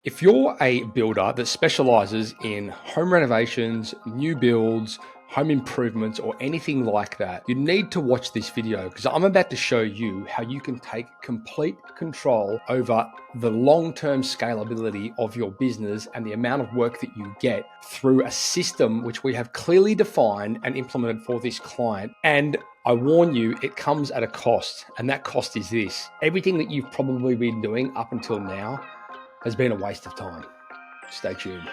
If you're a builder that specializes in home renovations, new builds, home improvements, or anything like that, you need to watch this video because I'm about to show you how you can take complete control over the long-term scalability of your business and the amount of work that you get through a system which we have clearly defined and implemented for this client. And I warn you, it comes at a cost, and that cost is this. Everything that you've probably been doing up until now has been a waste of time. Stay tuned.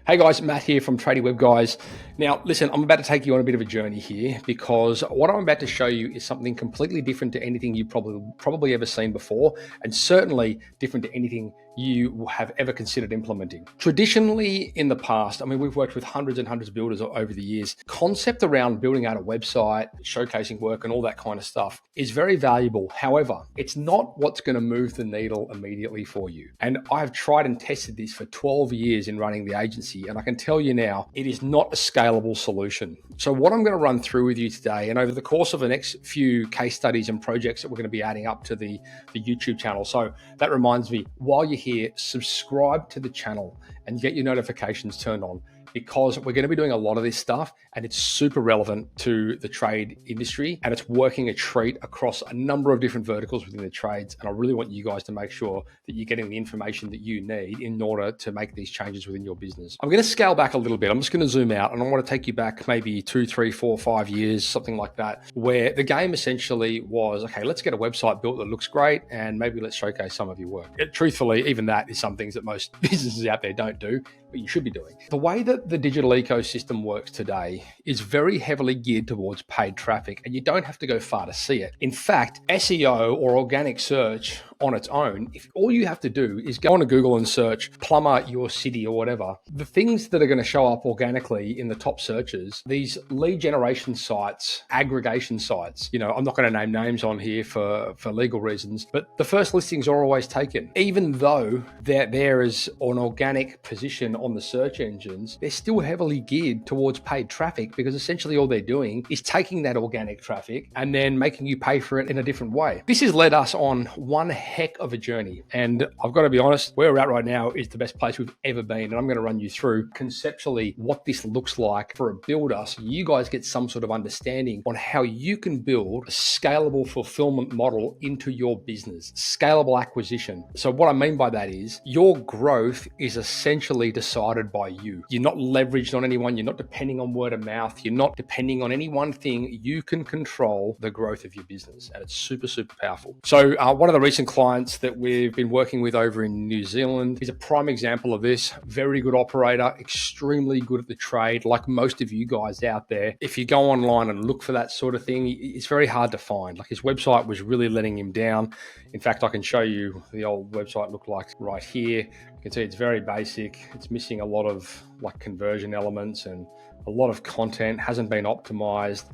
Hey guys, Matt here from Tradie Web Guys. Now, listen, I'm about to take you on a bit of a journey here because what I'm about to show you is something completely different to anything you've probably ever seen before, and certainly different to anything you have ever considered implementing. Traditionally, in the past, we've worked with hundreds and hundreds of builders over the years. Concept around building out a website, showcasing work, and all that kind of stuff is very valuable. However, it's not what's going to move the needle immediately for you. And I've tried and tested this for 12 years in running the agency, and I can tell you now, it is not a scalable solution. So what I'm going to run through with you today, and over the course of the next few case studies and projects that we're going to be adding up to the YouTube channel. So that reminds me, while you're here, subscribe to the channel and get your notifications turned on, because we're going to be doing a lot of this stuff and it's super relevant to the trade industry, and it's working a treat across a number of different verticals within the trades. And I really want you guys to make sure that you're getting the information that you need in order to make these changes within your business. I'm going to scale back a little bit. I'm just going to zoom out and I want to take you back maybe 2, 3, 4, 5 years, something like that, where the game essentially was, okay, let's get a website built that looks great and maybe let's showcase some of your work. Truthfully, even that is some things that most businesses out there don't do, but you should be doing. The way that the digital ecosystem works today is very heavily geared towards paid traffic, and you don't have to go far to see it. In fact, SEO or organic search on its own, if all you have to do is go onto Google and search plumber your city or whatever, the things that are going to show up organically in the top searches, these lead generation sites, aggregation sites, I'm not going to name names on here for legal reasons, but the first listings are always taken. Even though there is an organic position on the search engines, they're still heavily geared towards paid traffic, because essentially all they're doing is taking that organic traffic and then making you pay for it in a different way. This has led us on one heck of a journey, and I've got to be honest, where we're at right now is the best place we've ever been, and I'm going to run you through conceptually what this looks like for a builder, so you guys get some sort of understanding on how you can build a scalable fulfillment model into your business. Scalable acquisition. So what I mean by that is your growth is essentially decided by you. You're not leveraged on anyone. You're not depending on word of mouth. You're not depending on any one thing. You can control the growth of your business, and it's super, super powerful. So one of the recent clients that we've been working with over in New Zealand is a prime example of this. Very good operator, extremely good at the trade, like most of you guys out there. If you go online and look for that sort of thing, it's very hard to find. Like, his website was really letting him down. In fact, I can show you the old website looked like right here. You can see it's very basic. It's missing a lot of conversion elements and a lot of content, hasn't been optimized,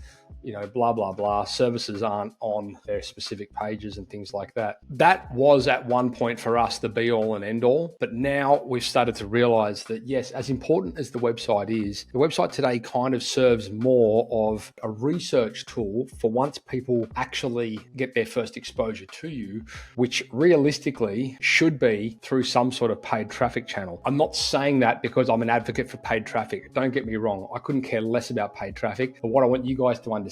blah, blah, blah. Services aren't on their specific pages and things like that. That was at one point for us the be all and end all. But now we've started to realize that, yes, as important as the website is, the website today kind of serves more of a research tool for once people actually get their first exposure to you, which realistically should be through some sort of paid traffic channel. I'm not saying that because I'm an advocate for paid traffic. Don't get me wrong. I couldn't care less about paid traffic. But what I want you guys to understand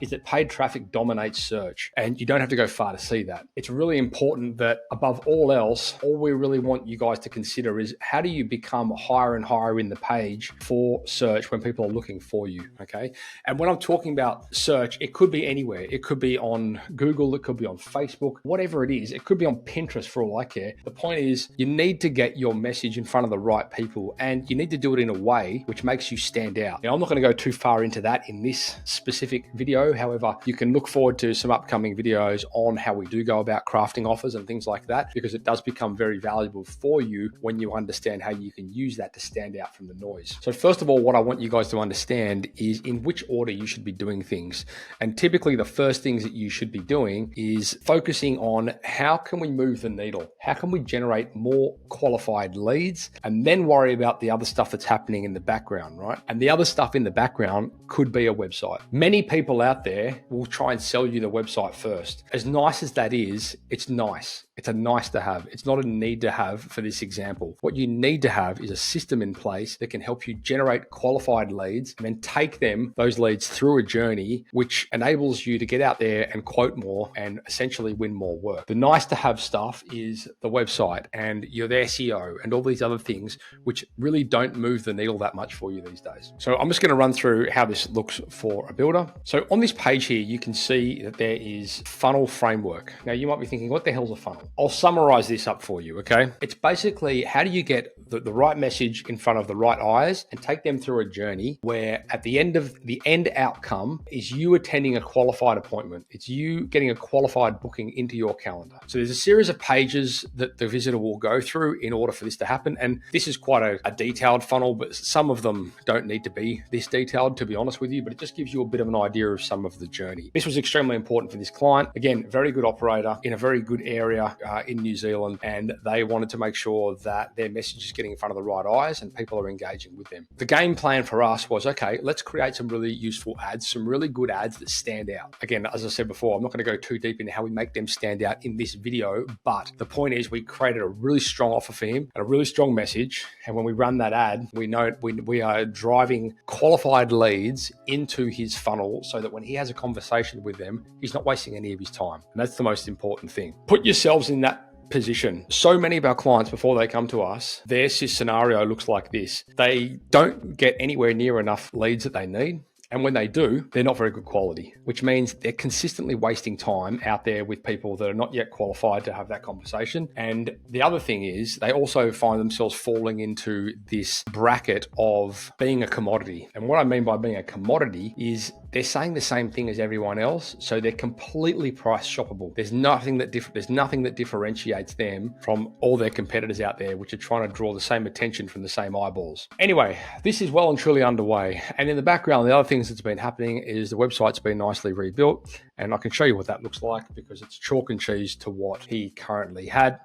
is that paid traffic dominates search, and you don't have to go far to see that. It's really important that above all else, all we really want you guys to consider is how do you become higher and higher in the page for search when people are looking for you, okay? And when I'm talking about search, it could be anywhere. It could be on Google, it could be on Facebook, whatever it is. It could be on Pinterest for all I care. The point is, you need to get your message in front of the right people, and you need to do it in a way which makes you stand out. Now, I'm not going to go too far into that in this specific specific video. However, you can look forward to some upcoming videos on how we do go about crafting offers and things like that, because it does become very valuable for you when you understand how you can use that to stand out from the noise. So first of all, what I want you guys to understand is in which order you should be doing things. And typically the first things that you should be doing is focusing on how can we move the needle? How can we generate more qualified leads, and then worry about the other stuff that's happening in the background, right? And the other stuff in the background could be a website. Many people out there will try and sell you the website first. As nice as that is, it's nice. It's a nice to have. It's not a need to have for this example. What you need to have is a system in place that can help you generate qualified leads and then take those leads through a journey which enables you to get out there and quote more and essentially win more work. The nice to have stuff is the website and your SEO and all these other things which really don't move the needle that much for you these days. So I'm just going to run through how this looks for a builder. So on this page here, you can see that there is funnel framework. Now you might be thinking, what the hell's a funnel? I'll summarize this up for you, okay? It's basically how do you get the right message in front of the right eyes and take them through a journey where at the end outcome is you attending a qualified appointment. It's you getting a qualified booking into your calendar. So there's a series of pages that the visitor will go through in order for this to happen. And this is quite a detailed funnel, but some of them don't need to be this detailed, to be honest with you, but it just gives you a bit of an idea of some of the journey. This was extremely important for this client. Again, very good operator in a very good area in New Zealand, and they wanted to make sure that their message is getting in front of the right eyes and people are engaging with them. The game plan for us was, okay, let's create some really useful ads, some really good ads that stand out. Again, as I said before, I'm not going to go too deep into how we make them stand out in this video, but the point is we created a really strong offer for him and a really strong message. And when we run that ad, we know we are driving qualified leads into his funnel so that when he has a conversation with them, he's not wasting any of his time. And that's the most important thing. Put yourselves in that position. So many of our clients, before they come to us, their scenario looks like this. They don't get anywhere near enough leads that they need. And when they do, they're not very good quality, which means they're consistently wasting time out there with people that are not yet qualified to have that conversation. And the other thing is they also find themselves falling into this bracket of being a commodity. And what I mean by being a commodity is they're saying the same thing as everyone else, so they're completely price shoppable. There's nothing that differentiates them from all their competitors out there, which are trying to draw the same attention from the same eyeballs. Anyway, this is well and truly underway. And in the background, the other things that's been happening is the website's been nicely rebuilt, and I can show you what that looks like because it's chalk and cheese to what he currently had.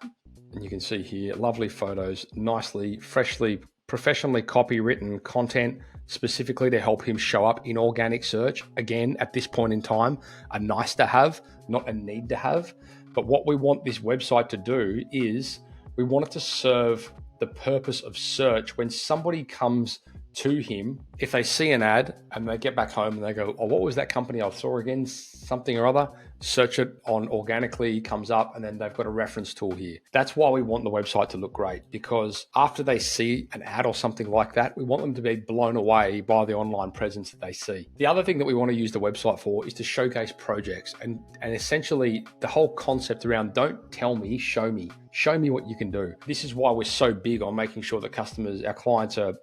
And you can see here, lovely photos, nicely, freshly, professionally copywritten content, specifically to help him show up in organic search. Again, at this point in time, a nice to have, not a need to have. But what we want this website to do is we want it to serve the purpose of search. When somebody comes to him, if they see an ad and they get back home and they go, oh, what was that company I saw again? Something or other. Search it on organically, comes up, and then they've got a reference tool here. That's why we want the website to look great, because after they see an ad or something like that, we want them to be blown away by the online presence that they see. The other thing that we want to use the website for is to showcase projects and essentially the whole concept around don't tell me, show me. Show me what you can do. This is why we're so big on making sure that our clients are,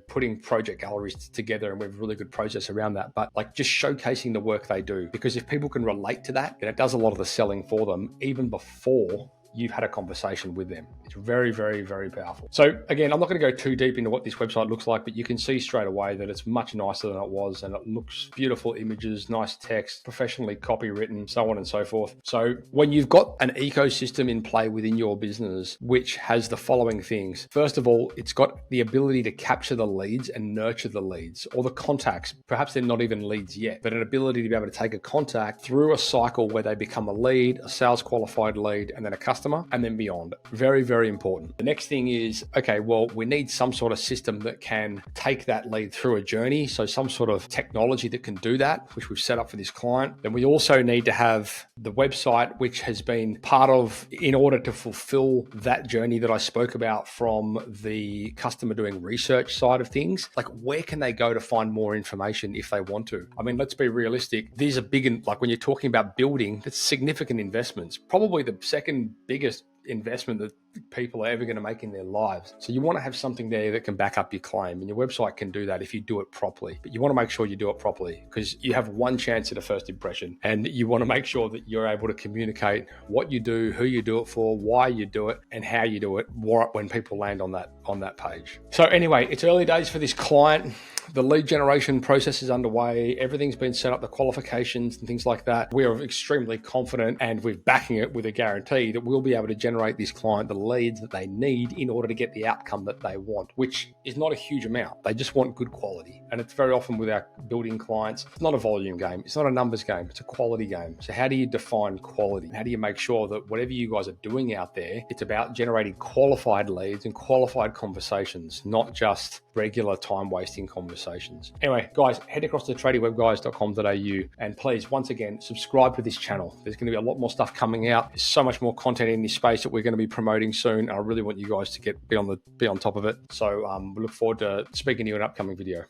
putting project galleries together, and we have a really good process around that. But like just showcasing the work they do, because if people can relate to that, then it does a lot of the selling for them even before you've had a conversation with them. It's very, very, very powerful. So again, I'm not going to go too deep into what this website looks like, but you can see straight away that it's much nicer than it was, and it looks beautiful images, nice text, professionally copywritten, so on and so forth. So when you've got an ecosystem in play within your business, which has the following things. First of all, it's got the ability to capture the leads and nurture the leads or the contacts. Perhaps they're not even leads yet, but an ability to be able to take a contact through a cycle where they become a lead, a sales qualified lead, and then a customer, and then beyond. Very, very important. The next thing is, okay, well, we need some sort of system that can take that lead through a journey. So some sort of technology that can do that, which we've set up for this client. Then we also need to have the website, which has been part of, in order to fulfill that journey that I spoke about from the customer doing research side of things. Like, where can they go to find more information if they want to? I mean, let's be realistic. These are big, like when you're talking about building, that's significant investments. Probably the second biggest investment that people are ever going to make in their lives. So you want to have something there that can back up your claim, and your website can do that if you do it properly. But you want to make sure you do it properly, because you have one chance at a first impression, and you want to make sure that you're able to communicate what you do, who you do it for, why you do it, and how you do it when people land on that page. So anyway, it's early days for this client. The lead generation process is underway. Everything's been set up, the qualifications and things like that. We are extremely confident, and we're backing it with a guarantee that we'll be able to generate this client the leads that they need in order to get the outcome that they want, which is not a huge amount. They just want good quality. And it's very often with our building clients, it's not a volume game. It's not a numbers game. It's a quality game. So how do you define quality? How do you make sure that whatever you guys are doing out there, it's about generating qualified leads and qualified conversations, not just regular time-wasting conversations. Anyway, guys, head across to tradiewebguys.com.au, and please, once again, subscribe to this channel. There's going to be a lot more stuff coming out. There's so much more content in this space that we're going to be promoting soon, and I really want you guys to be on top of it. So we look forward to speaking to you in an upcoming video.